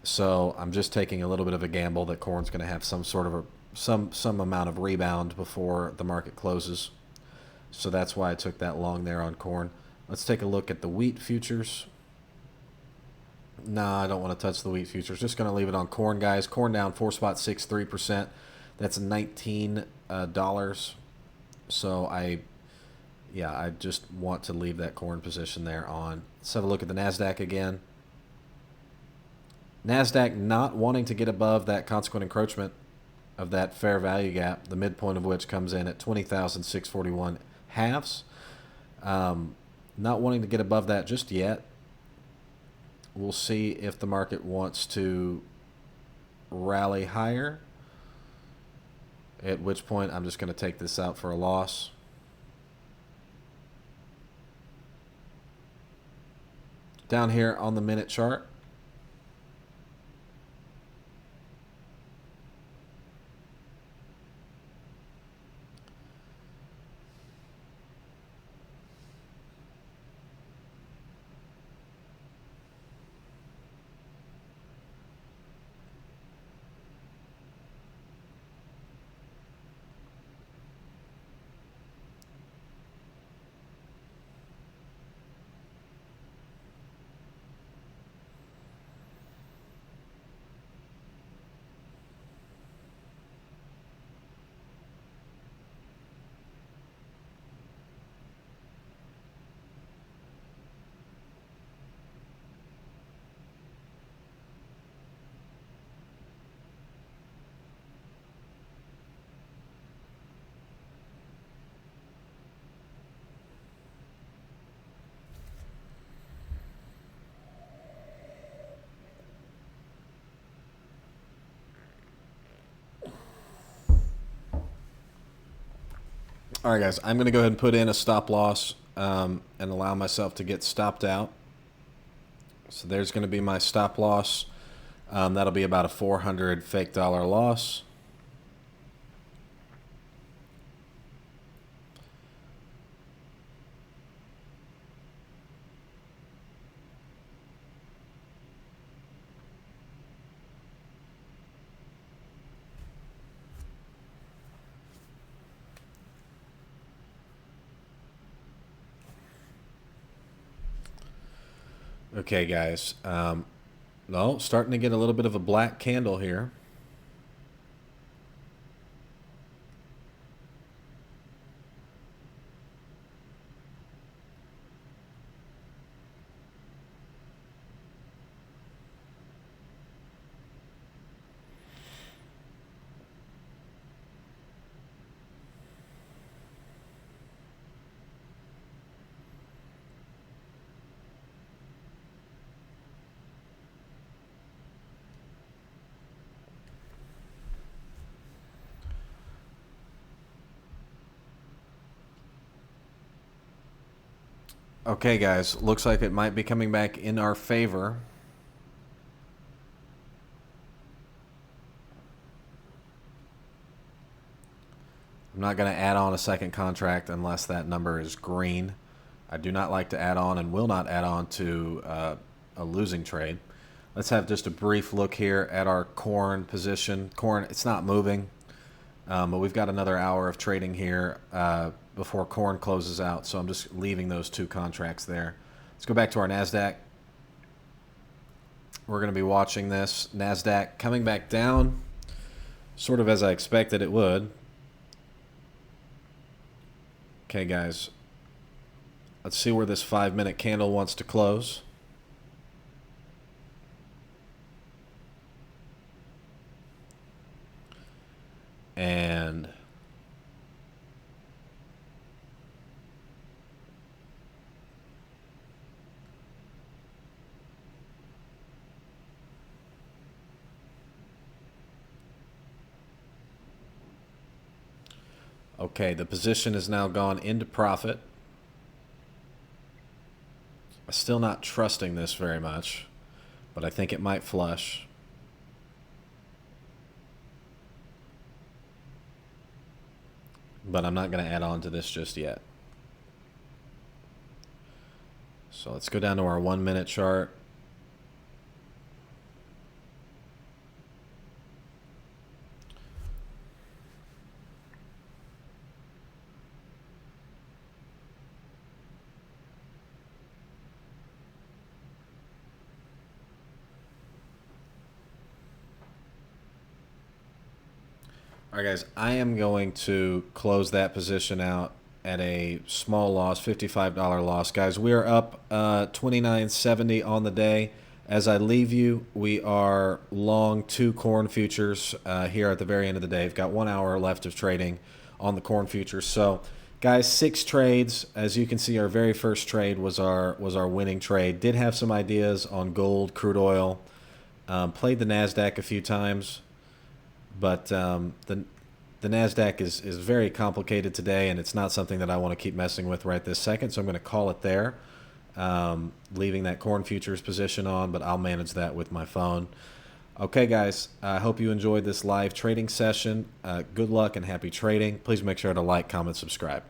So I'm just taking a little bit of a gamble that corn's going to have some sort of some amount of rebound before the market closes. So that's why I took that long there on corn. Let's take a look at the wheat futures. Nah, I don't want to touch the wheat futures. Just going to leave it on corn, guys. Corn down 4.63%. That's $19. So I just want to leave that corn position there on. Let's have a look at the NASDAQ again. NASDAQ not wanting to get above that consequent encroachment of that fair value gap, the midpoint of which comes in at 20,641 halves. Not wanting to get above that just yet. We'll see if the market wants to rally higher, at which point I'm just going to take this out for a loss. Down here on the minute chart, all right, guys, I'm going to go ahead and put in a stop loss and allow myself to get stopped out. So there's going to be my stop loss. That'll be about a 400 fake dollar loss. Okay, guys. No, starting to get a little bit of a black candle here. Okay, guys, looks like it might be coming back in our favor. I'm not going to add on a second contract unless that number is green. I do not like to add on and will not add on to a losing trade. Let's have just a brief look here at our corn position. Corn, it's not moving, but we've got another hour of trading here before corn closes out, so I'm just leaving those two contracts there. Let's go back to our NASDAQ. We're going to be watching this. NASDAQ coming back down, sort of as I expected it would. Okay, guys, let's see where this 5-minute candle wants to close. And okay, the position has now gone into profit. I'm still not trusting this very much, but I think it might flush. But I'm not going to add on to this just yet. So let's go down to our 1-minute chart. All right, guys, I am going to close that position out at a small loss, $55 loss. Guys, we are up $29.70 on the day. As I leave you, we are long 2 corn futures here at the very end of the day. We've got 1 hour left of trading on the corn futures. So Guys, 6 trades. As you can see, our very first trade was our winning trade. Did have some ideas on gold, crude oil. Played the NASDAQ a few times, but the NASDAQ is very complicated today, and it's not something that I want to keep messing with right this second, so I'm going to call it there, leaving that corn futures position on, but I'll manage that with my phone. Okay, guys, I hope you enjoyed this live trading session. Good luck and happy trading. Please make sure to like, comment, subscribe.